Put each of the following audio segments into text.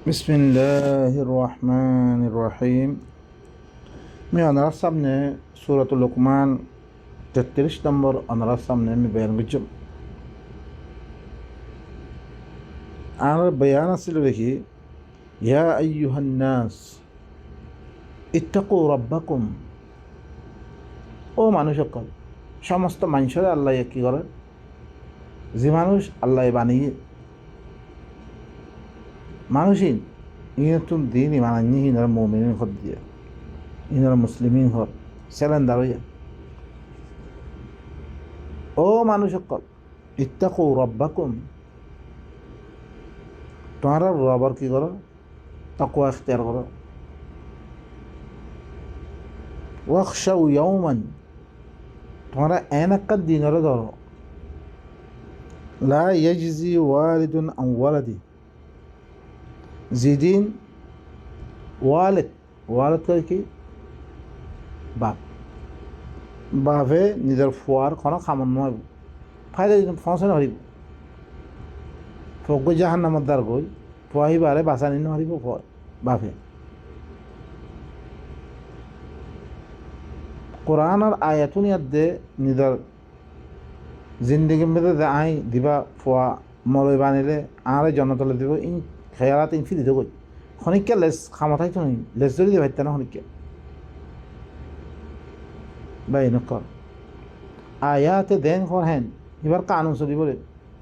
বিসমিল্লাহির রহমানির রহিম। मैं अनरा सामने सूरत लुकमान 33 नंबर अनरा सामने मैं बयान गुजम আর বয়ান ছিল দেখি ইয়া আইয়ুহান নাস ইত্তাকু রাব্বাকুম। ও মানুষ সকল, সমস্ত মানুষের আল্লাহ কি করে, যে মানুষ আল্লাহ বানিয়ে মানুষই ইনতুন দিন ইমান আনি ইনার মুমিনিন হদ দিয়ে ইনার মুসলিমিন হদ সেলেন্দার হইয়া। ও মানুষ সকল, ইত্তাকু রাব্বাকুম, তোমার রবার কি করো, তাকওয়া ইখতিয়ার করো। ওয়াখশাউ ইয়াওমান, তোমরা এন একটা দিনের ধরো, লা ইয়াজজি ওয়ালিদুন আন ওয়ালাদি, যেদিন ওয়ালিদ করে কি বাপ, বাপে নিজের ফুয়ার কোনো খামন নয় ফায়দা দিন ফসে নহারিব, ফগ জাহান নামত দ্বার গই ফুয়াহিবারে বাঁচানি নহারিব বাপে। কোরআনের আয়াতুন ইয়াদে নিজের জিন্দগি মেয়েদের যে আই দিবা ফুয়া মরই বানিলে আরে জনতলে দিব ইন খেয়ালাত ইন ফিরি গই খনিকা লেস খামতাই তো নেই লেস যদি দিয়ে ভাইতে না খনিকা বাই নকর আয়াতে দেন খর হেন এবার কানুন চলিবলে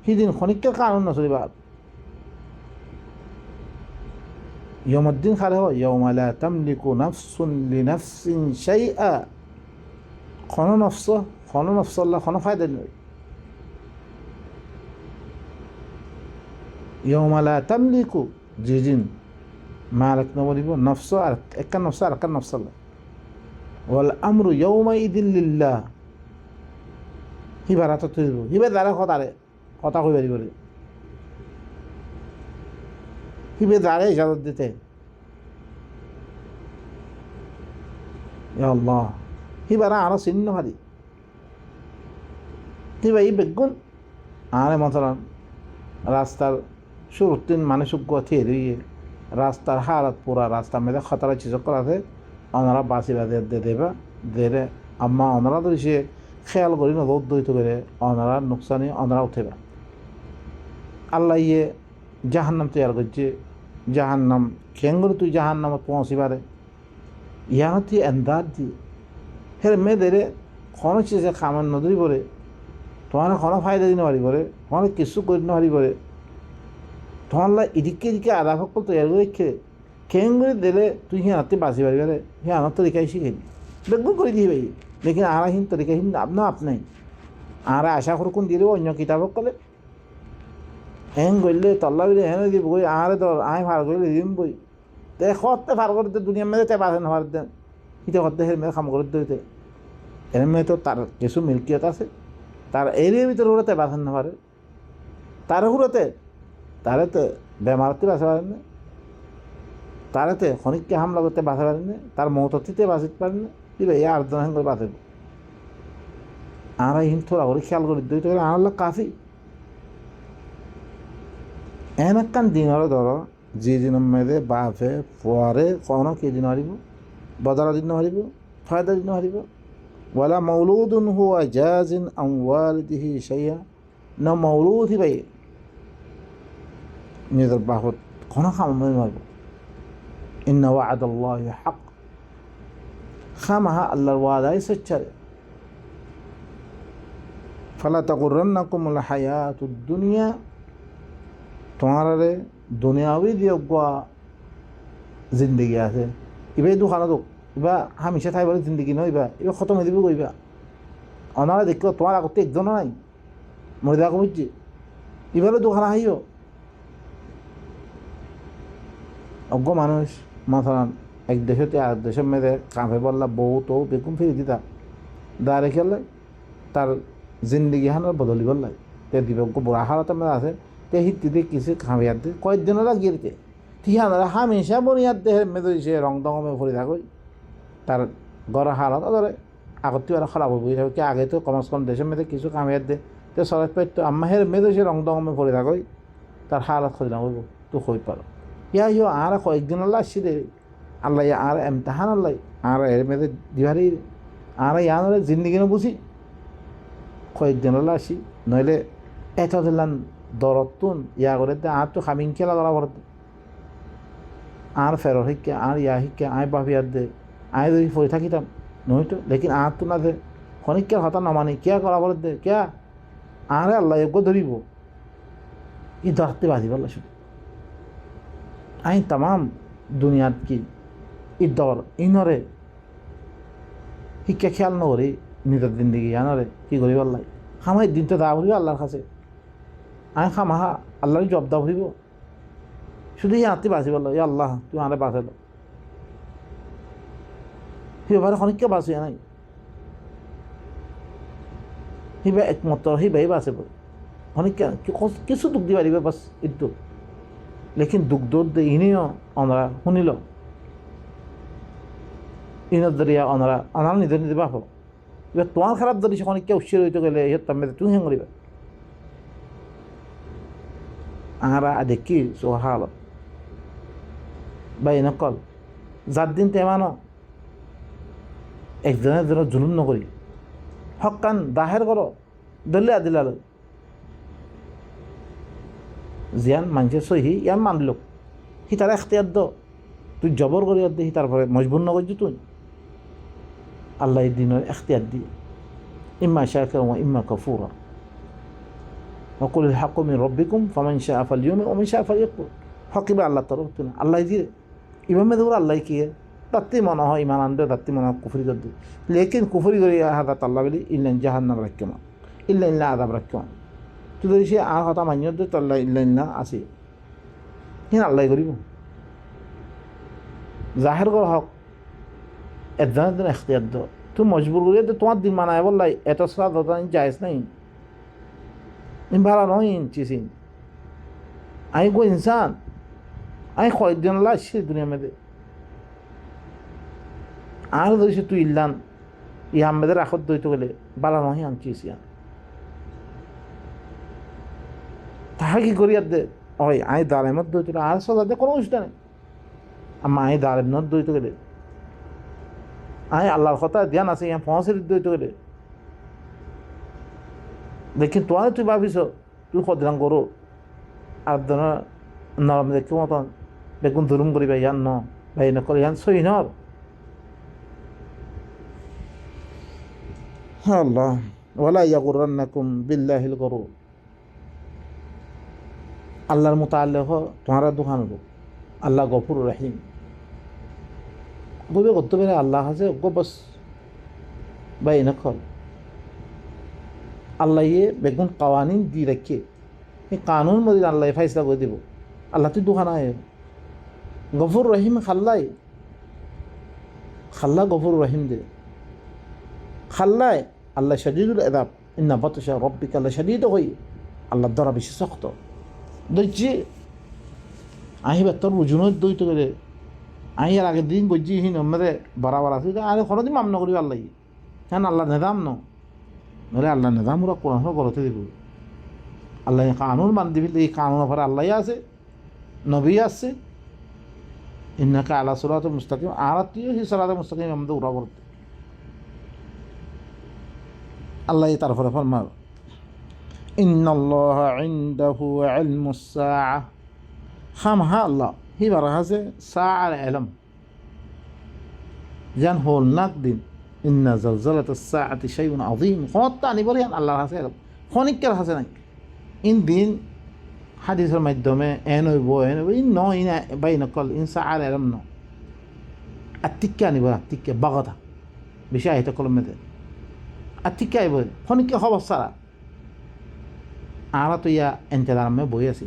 সিদিন খনিকা কানুন নচলিবা। ইয়মদ্দিন খালে হয় ইয়ৌমা লা তামলিকু নাফসুন লিনাফসিন শাইআ, কোনো নফস আল্লাহ কোনো ফায়দা নেই। ইয়ৌমা লা তামলিকু, যেদিন মালিক নবলিব নফস আর একটা নফস আর একটা নফস আল্লাহ। ওয়াল আমরু ইয়ৌমাইদিন লিল্লাহ, হিবার হাতত থৈ দিব, হিবার দ্বারা কথা কই পারিব, হিবার দ্বারা ইজাজত দিতে। ইয়া আল্লাহ, হিবার আরো চিহ্ন হারি হিবা ই বেগুন আরে মতলান রাস্তার শুরুতিন মানুষ গথিয়ে দিয়ে রাস্তার হালত পুরা রাস্তা মেয়েদের খতরা চিজ করাতে ওনারা বাঁচি বাদে দেবা দেরে আম্মা ওনারা তো সে খেয়াল করি না রোদ দইতে করে ওনারা নুকসানি ওনারা উঠেবা। আল্লাহ ইয়ে জাহান্নাম তৈরি করছে, জাহান্নাম খেঙ্গুরি তুই জাহান্নামত পৌঁছিবারে ইয়ানো তুই এন্দার দিয়ে হের মেয়েদের কোনো চিজে খামান নদী পরে তোমার কোনো ফায়দা দিন পারি পরে তোমার কিছু করি নারি পরে তোমার এদিকে আধা ফকল তৈরি করে খেঙ্গুরি দিলে তুই হিয়ানতে বাঁচি পারি পারে হিয়ানোর তরিকাই শিখে নি বেগুন করে দিয়ে পাই, লেকিন আরাহীন তরিকাহীন আপনাই আর আশা করুন দিয়ে দেবো অন্য কিতাবক কলে হ্যাং করলে তল্লা বিলে হেন দিব বই আরে ধর আয় ফার করলে দিম বই তে খতে ফার করতে দুনিয়া মেয়েদের তে বাঁচে না ফারতে হিতে করতে হের মেয়ে খাম করে দিতে এর মেয়ে তো তার কিছু মিল্কিয়ত আছে, তার এরিয়ার ভিতরে উড়াতে বাঁচেন না পারে, তার উড়াতে তারেতে বেমারতে বাঁচা পারেন না, তারেতে খনিককে হামলা করতে বাঁচা পারেন না, তার মৌততিতে বাঁচিতে পারেন না, দিবে এই আর্জন হ্যাং করে বাঁচব। আর হিন থোড়া করে খেয়াল করে দিতে করে আনার কাফি এন একখান দিন হলো ধরো যে দিন মেয়েদে বাপে পরে কোনো কে দিন হারিব, বদলা দিন হারিব, ফায়দা দিন হারিব। ওয়ালা মৌলুদুন হুয়া জাজিন আন ওয়ালিদিহি শাইআ, না মৌলুদ ভাই নিজের বাপত কোনো খাম মারব। ইন্না ওয়াদাল্লাহি হক, খামাহা আল্লাহর ওয়াদাই সচ্চারে। ফালা তাগুররান্নাকুমুল হায়াতুদ দুনিয়া, তোমারে দুনিয়াবি দিয়ে জিন্দগি আছে এবার দোকানত এবা হামিশা থাই বলে জিন্দগি নয় এবার খতম হয়ে দিব কইবা। অনারা দেখো তোমার আগতে একজনও নাই মরে দেখা বুঝছি এবারে দোকান আহিও অজ্ঞ মানুষ মাথান এক দেশতে আর দেশের মেয়েদের কাঁপে বললা বউ তো বেগুন ফিরে দিতা দা রেখে তার জিন্দগি হানোর বদলি বললাই তে দিব বুড়া হারাতে মেয়ে আছে তে হিতে কিছু খামিয়ার দে কয়েকদিনও লাগিয়ে দিতে ঠিকানারা হামেশা বনিয়ার দেহের মেয়েদের সে রং দমে ভরে থাকই তার গড় হালত ধরে আগত আর খারাপ হয়ে থাকে কি আগে তো কমস কম দেশের মেয়েদের কিছু কামিয়ার দে তো সরাজ পাইতো আম্মা হের মেয়েদের সে রং দমে ভরে থাকই তার হালত খোঁজ না করবো তো হই পারো। ইয়ো আর কয়েকদিন আল্লাহ আসছি রে আল্লাহ আর এমতাহান আল্লাহ আর এর মেয়েদে দিহারি আর ইয়ানরে জিন্দিগিনে বুঝি কয়েকদিন আল্লাহ আসি নইলে এত দিলাম দরতুন ইয়া করে দে আর তো খামিং খেলা করা করতে আর ফেরর শিক্ষা আর ইয়া শিক্ষা আয় বাপিয়ার দে আয় যদি পড়ে থাকিতাম নইতো লেকিন আর তো না দে খনিকের হতা নমানি কিয়া করা বলে দে কিয়া আরে আল্লাহ যোগ্য ধরিব ই ধরতে বাঁধিব আল্লাহ শুধু আই তাম দুনিয়াত কি ই দর ইনরে শিক্ষা খেয়াল নকরি নিজের জিন্দিগি আনরে কি করিব আল্লাহ খামাই দিন তো দা ভরিব আল্লাহর কাছে আই খামাহা আল্লাহর জব দা ভরিব শুধু ইয়াতে বাঁচিব আল্লাহ ই আল্লাহ তুই আরে বাঁচালো সিবারে খনিককে বাঁচিয়া নাই সিবা একমাত্র সিবাই বাঁচে পড়ে খনিককে কিছু দুঃখ দিবা দিবে বাস ইটো লেকিন দুঃখ দৌড় দে ইনিও অনরা শুনিল ইনের দরিয়া অনারা নিজে নিজে বাপ এবার তোমার খারাপ যদি সেখানে কেউ উৎসিত হইতে গেলে ইহত তার মেয়েদের তুমি হেন করিবা আহারা দেখি সোহাল বা নকল যার দিন তেমানো একজনের জন্য জুলুম নকরি হকান দাহের করো দলে আদিলাল জিয়ান মানুষের সহি ইয়ান মানল সি তার এখতিয়ার দ তুই জবর করি দে সি তারপরে মজবুর নকরছি তুই আল্লাহ দিনের এখতিয়ার দিয়ে ইম্মা শাকিরা ওয়া ইম্মা কাফুরা وقل الحق من ربكم فمن شاء فليؤمن ومن شاء فليكفر হকিবা আল্লাহ তরফ তুই আল্লাহ দিয়ে ইমামে দৌড় আল্লাহ কি তাতে মনে হয় ইমান আনবে তাতে মনে হয় কুফরি করে দিই লেকিন কুফরি করে হাদাত আল্লাহ বলি ইল্লান জাহান্নাম রাখকেমা ইল্লা ইল্লা আদাব রাখকেমা তুই যদি সে আর কথা মান্য দে তাল্লাহ ইল্লা ইল্লা আছে হিন আল্লাহ করিব জাহের কর হক একজনের দিন এখতিয়ার দ তুই মজবুর করিয়ে দে তোমার দিন মানায় বললাই এত সারা দতা যাইস নাই ভালো নয় চিসিন আমি গো ইনসান আমি কয়েকদিন আল্লাহ আসছি দুনিয়া মেয়েদের আর ধরেছি তুই ইল্লান ইহা মেয়েদের আখত দইতে গেলে বালা নয় আনছিস ইয়ান তাহা কি করি আর দে ওই আই দালেমত দইতে আর সদা দে কোনো অনুষ্ঠান নেই আমার আই দালেমত দইতে গেলে আই আল্লাহর কথা ধ্যান আছে ইয়া পৌঁছে দইতে গেলে লেকিন তোমার তুই ভাবিস তুই সদিরাং করো আর ধর নরম দেখি মতন বেগুন ধরুম করিবা ইয়ান ন ভাই নকর ইয়ান সই নর আল্লাহ ওয়ালা ইয়াগুরান্নাকুম বিল্লাহিল গরুর আল্লাহর মুতাআল্লিক তোমারা দোকান গো আল্লাহ গফুর রহিম বলবে করতে পারে আল্লাহ আছে গো বস ভাই নকর আল্লাহ ইয়ে বেগুন কাওয়ানিন দি রাখে এই কানুন মধ্যে আল্লাহ ফাইসলা করে দেব আল্লাহ তুই দোকান আয় গফুর রহিম খাল্লাই খাল্লা গফুর রহিম দে খাল্লাই আল্লাহ শদীদুল আযাব ইন্না বাতশা রাব্বিকা লাশদীদ হই আল্লাহ দ্বারা বেশি শক্ত দইছি আহিবা তোর বুঝুনত দইতে গেলে আহি আর আগের দিন গজ্জি হিন আমাদের বরাবর আছে আরে কোনোদিন মামনা করি আল্লাহ হ্যাঁ আল্লাহ নেদাম ন নলে আল্লাহ নেদাম ওরা কোরআন করতে দিব আল্লাহ কানুন মান দিবি এই কানুন পরে আল্লাহ আছে নবী আছে ইন্নাকা আলা সিরাতুল মুস্তাকিম আর তুই সেই সিরাতুল মুস্তাকিম আমাদের উড়া করতে আল্লাহ তারপরে ফরমাল ইন্নাল্লাহা ইনদাহু ইলমুস সাআহ খামহা আল্লাহ হিবার আছে সাআর ইলম জান হল নাক দিন ইন্না জালজালাতাস সাআতি শাইউন আযীম খতানি বলে আল্লাহর আছে খনিকের আছে নাই ইন দিন হাদিসের মাধ্যমে এন হইব ইন ন ইন বাইন কল ইন সাআর ইলম ন আত্তিকা নিব আত্তিকা বাগদা বেশি আইতা কলমেতে আত্তিকা আইব খনিকে খবর সারা আরা তো ইয়া এন্তেদার মে বই আছি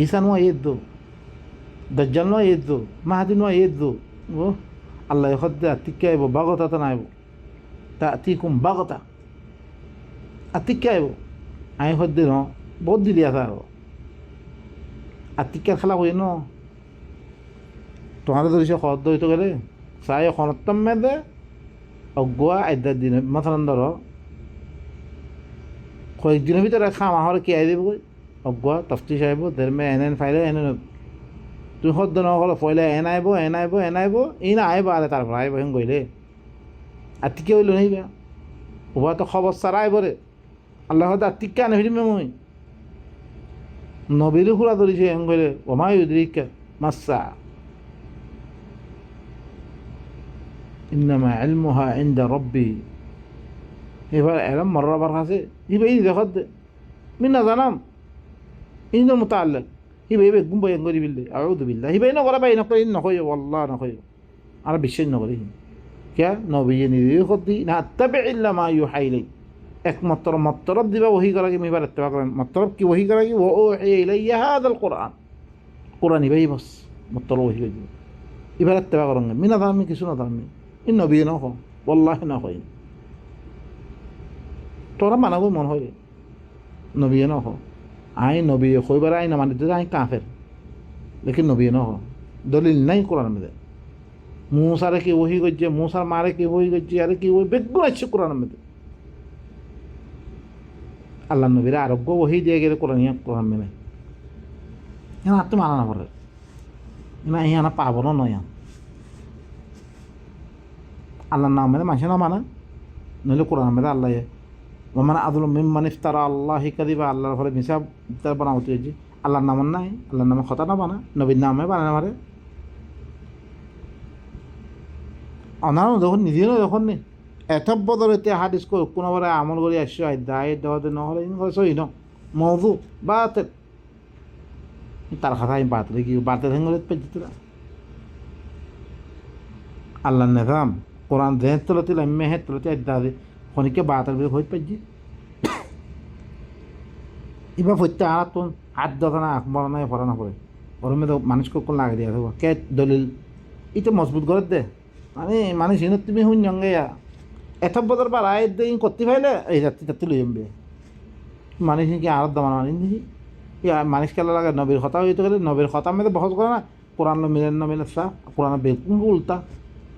ঈসা নোয়া ইদ্দু দাজ্জাল নোয়া ইদ্দু মাহাদি নোয়া ইদ্দু ও আল্লাহ খদ্দে আত্তিকা আইব বাগতা তো নাইব তাতিকুম বাগতা আত্তিকা আইব আই খদ্দে ন বহুত দিলি আছে আর আত্তিকার খেলা কই ন তোমার ধরিস খদ্দ হইতে গেলে চাই খনত্তম মেদে অগুয়া আইদার দিন মাথান ধর কয়েকদিনের ভিতরে খাম আমার কে আই দেব অগুয়া তফতি সাহেব দের মে এন ফাইলে এন তুমি সদ্য নহ'লে পয়লা এনাইব ই না আইব আরে তারপর আইব হেন গইলে আর টিকে হইল নাইবা উভয় তো খবর সারা আইবরে আল্লাহ আর টিকে আনে ফিরিমে মই নবীরও খুলা ধরেছে হেন গইলে ওমাই উদ্রিকা মাসা ইন্নামা ইলমুহা ইনদা রব্বি এবার এরম মর্রাবার কাছে হিবা ই দেখত দে মিন না জানাম ইন্দর মতো আল্লাহ হিবা হিবা গুম বয়ান করি বিল্লে আউযু বিল্লাহ হিবা নকরা বাই নকরি নকই আল্লাহ নকই আর বিশ্বাস নকরি কে নবী নিজেই কদি না তাবে ইল্লা মা ইউহাইলাই একমাত্র মতরব দিবা ওহি করা কি মিবার ইত্তেবা করেন মতরব কি ওহি করা কি ও ইলাইয়া হাদাল কোরআন কোরআন ইবাই বস মতরব ওহি করি ইবার ইত্তেবা করেন মিনা দামি কিছু না দামি ই নবী নখ ওয়াল্লাহি না কই তোরা মানাবো মন হয় নবী নখ আই নবী কইবার আই না মানে আই কাফের লেকিন নবী নখ দলিল নাই কোরআন মধ্যে मूसारे की वही गज्जे मूसा मारे की वही गज्जे अरे की वही बेगुन अच्छे कुरान में अल्लाह नबीर आरोग्य वही दिए गए कुरान में यहाँ आते माना ना पड़े यहाँ यहाँ ना पावो ना यहाँ अल्लाह नाम में माशे ना माना नले कुरान में अल्लाह है वो माना अदल में मनिफ्तारा अल्लाह ही कदी बा अल्लाह फले मिसा तर बना होती है जी अल्लाह नाम ना है अल्लाह नाम खता ना बना नबी नाम में बना हमारे অনারও যখন নিজেরও যখন নেই এত বদল এতিয়া হাদিস করে কোনোবারে আমল করে আসছো দায় দেওয়াতে নহলে সহি ন মৌজু বাতের তার কথা আমি বাতলে কি বাতের হেঙ্গলে পেয়েছি আল্লাহ নেজাম কোরআন দেহের তলতে মেহের তলতে আদাদে খনিকে বাতের বলে হয়ে পেয়েছি এবার হইতে আর তো হাত দাদা না আকবর নাই ভরা না করে ওর মধ্যে মানুষকে কোন লাগে দিয়ে দেবো কে দলিল এটা মজবুত করে দে মানে সিনত তুমি শুনগে এত বছর বা রায় দিন করতে পাইলে এই যাত্রী যাত্রী লই যাবে মানুষ কি আর দামান মানি দেখি মানুষ খেলা লাগে নবীর কথা হইতে গেলে নবীর কথা মেয়েদের বহস করে না কোরআন মিলেন না মিলে সা কোরআন বেকুন উল্টা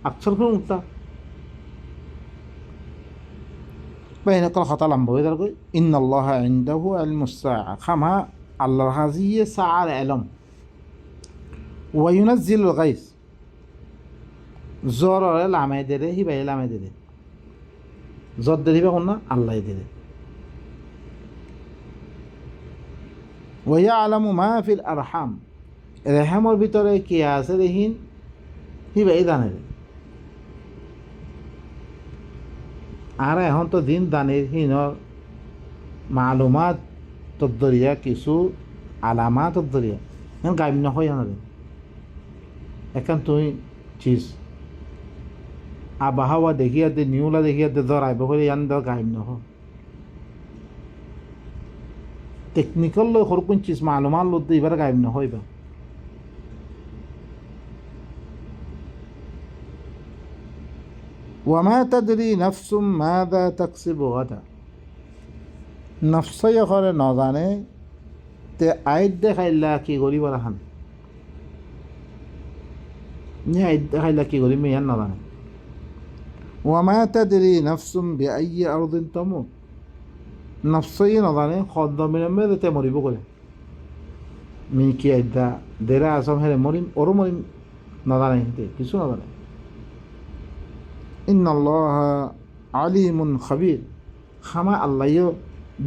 আকসর করে উল্টা বা এনেকল কথা লম্বা হয়ে যার কই ইন্নাল্লাহ ইনদাহু ইলমুস সাআ খামা আল্লাহর হাজিয়ে সাআর ইলম ওয়া ইউনাজ্জিলুল গাইস জ্বর লামাই দে হিবাই লামাই দে জ্বর দে দিবা কোন না আল্লাহ দে ওয়া আলামু মা ফিল আরহাম রেহামর ভিতরে কি আছে দেখিন হিবাই জানে আর এখন তো দিন দানের হিনর মালুমাত তদ্দরিয়া কিছু আলামাত তদ্দরিয়া এখন গাইব নহয় এখন তুই চিজ আবহাওয়া দেখিয়াতে নিউলা দেখিয়াতে ধরাইব করে ইয়ান ধর গাইব নহ টেকনিক্যাল লো সরকুন চিজ মালুমাত লোক এবার গাইব নহইবা وما تدري نفس ماذا تكسب غدا نفسي করে না জানে তে আইদ দেখাইলা কি করিব রাখান নি আইদ দেখাইলা কি করিব ইয়ান না জানে وما تدري نفس بأي أرض تموت نفسي না জানে খদ্দ মিলে মেলে তে মরিব করে মি কি আইদা দেরা আসম হেরে মরিম ওর মরিম না জানে কিছু না জানে ইন্নাল্লাহ আলিমুন খাবির খামা আল্লাহ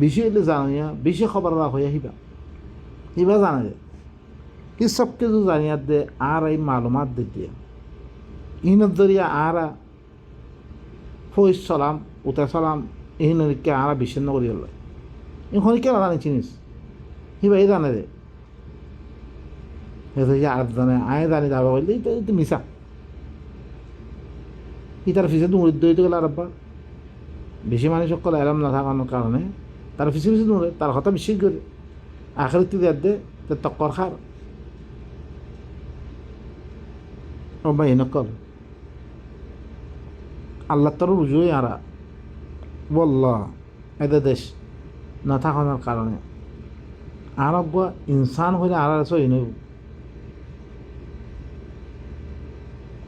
বেশি এলে জানিয়া বেশি খবর হয়ে হিবা জানা যায় কি সব কিছু জানিয়া দে আর এই মালুমাত দে দিয়ে ইহনের দরিয়া আর ফৈজ সালাম উতা সালাম ইহনকে আর বিচ্ছিন্ন করি হল এখন কে না জানি চিনিস হিবা এই জানে রে আর জানে আয় জানি যাবা বললে এটা মিশা তার ফিসে দৌড়ে দৌড়িতে গেলে আর বেশি মানুষ সকল এলাম না থাকানোর কারণে তার ফিসে ফিসে দৌড়ে তার কথা বিশ্বাস করে আখেরিতে দেয় দে তক্কর খার ও ভাই নকল আল্লাহ তোর বুঝুই আরা বলল এদের দেশ না থাকানোর কারণে আরব ইনসান হলে আর সই নই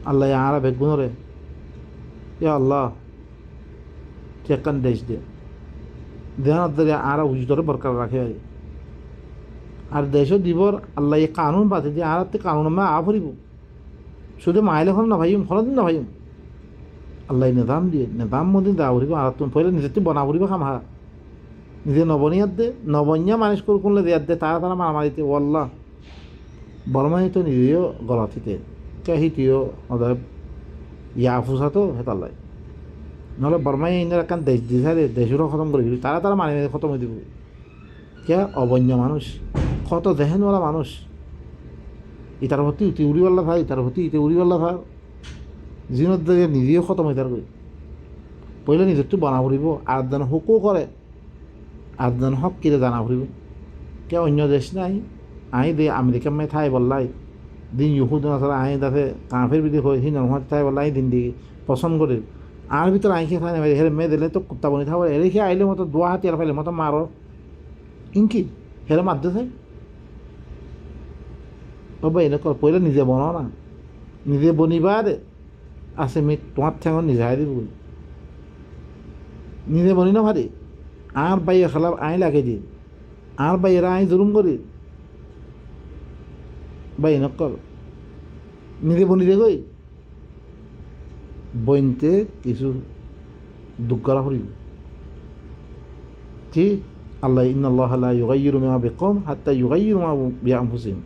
আল্লাহ আরা বেগুনরে ইয়া আল্লাহ চেকান দেশ দে দেহান ধরে আর উজুদরে বরকার রাখে আর দেশও দিবর আল্লাহ এই কানুন বাতি দিয়ে আর কানুন আমরা আফরিব শুধু মাইলে হল না ভাইম হলদিন না ভাইম আল্লাহ নিজাম দিয়ে নিজাম মদিন দা ফুরিব আর তুমি পয়লা নিজে তুমি বনা ফুরিব খাম হা নিজে নবনিয়াত দে নবনিয়া মানুষ করলে দিয়াত দে তারা তারা মারামারিতে ওয়াল্লাহ বর্মাই তো নিজেও গলাতিতে হিটিও অতএব ফুসা তো হেতাল্লাই নহলে বর্মাই ইন্দিয়ার একখান দেশ দিশারে দেশেরও খতম করে দিবি তারা তারা মানি খতম হয়ে দিব কে অবন্য মানুষ কত দেহেনওয়ালা মানুষ ইটার প্রতি ইতি উড়িওয়াল্লা ভাই ইটার প্রতি ইতে উড়িওয়াল্লা ভাই জিনত দিকে নিজেও খতম হয়ে তার পहिले নিজেরটো বনা ফুৰিব আঠজন হুকো কৰে আঠজন হক কিরে জানা ফুৰিব কে অন্য দেশ নাই আই দে আমেরিকা মে ঠাই বললাই দিন ইহুদ নাসারা আই দাফে কাফের বিধি হয় হিন নহত ঠাই বললাই দিন দিকে পছন্দ করে আর ভিতরে আই খেয়ে খাই হেরে মেয়ে দিলে তো কুত্তা বনি থাকবে এরে খেয়ে আইলে মতো দোয়া হাতিয়ার ফাইলে মতো মারো ইনকি হেরে মারতে চাই বাবা এনেকুৱা পहिले নিজে বনাও না নিজে বনিবা দে আছে মি তোমার ঠেঙত নিজাই দিব নিজে বনি না ভারি আর বাইয়ে খেলার আই লাগে দি আর বাইয়েরা আই জুলুম করি বাই নকল নিজে বনি দে গই বইনতে কিছু দুঃখ করা ফুরিব ঠিক আল্লাহ ইন্নাল্লাহ লা ইউগাইয়িরু মা বিকওম হাত্তা ইউগাইয়িরু মা বিআনফুসিহিম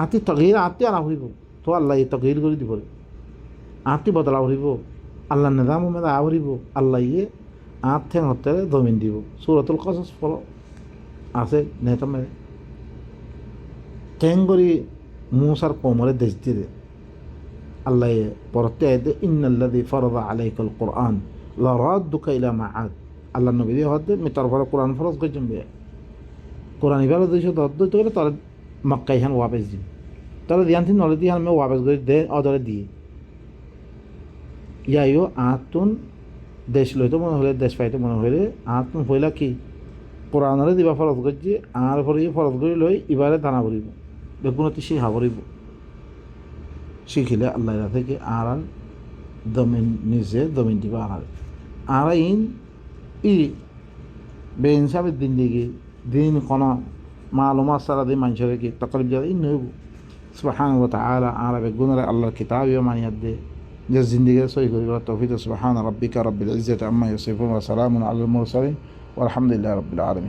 আতি তগয়ির আতি আনা ফুরিব তো আল্লাহ এই তগয়ির করে দিব আতি বদলা ফুরিব আল্লাহ নিজাম মেদা আবরিব আল্লাহ ইয়ে আট ঠেং হতে জমিন দিব সূরাতুল কসস ফল আছে নেতা মেরে ঠেং করি মুসার কোমরে দেশ দিয়ে আল্লাহ পরতে আইতে ইন্নাল্লাযী ফারাদা আলাইকাল কুরআন লা রাদ্দুকা ইলা মাআদ আল্লাহ নবী দিয়ে হতে মি তারপরে কোরআন ফরজ করেছেন বে কোরআন ইবারে দুইশো দদ্দ তো তার মক্কা ইহান ওয়াপস দিন তাহলে দিয়ানথিন নলে দিয়ে আমি ওয়াপস করে দে অদরে দিয়ে ইয়াইও আতুন দেশ লইতো মনে হলে দেশ পাইতে মনে হলে আতুন হইলা কি কোরআনরে দিবা ফরজ করছে আর পরে ফরজ করে লই এবারে দানা করিব বেগুনতি শিখা করিব শিখিলে আল্লাহ থেকে আর দমিন নিজে দমিন দিবা আর ইন ই বেইনসাবের দিন দিকে দিন কোনো মালুমাত সারা দিন মানুষের কি তকলিফ যাবে ইন নইব সুবহানাহু ওয়া তাআলা আর বেগুনরে আল্লাহর কিতাব মানিয়াত দে যে জিন্দিগি সহি করিব তৌফিক সুবহান রাব্বিকা রাব্বিল ইজ্জাতি আম্মা ইয়াসিফুন ওয়া সালামুন আলাল মুরসালিন ওয়া আলহামদুলিল্লাহি রাব্বিল আলামিন।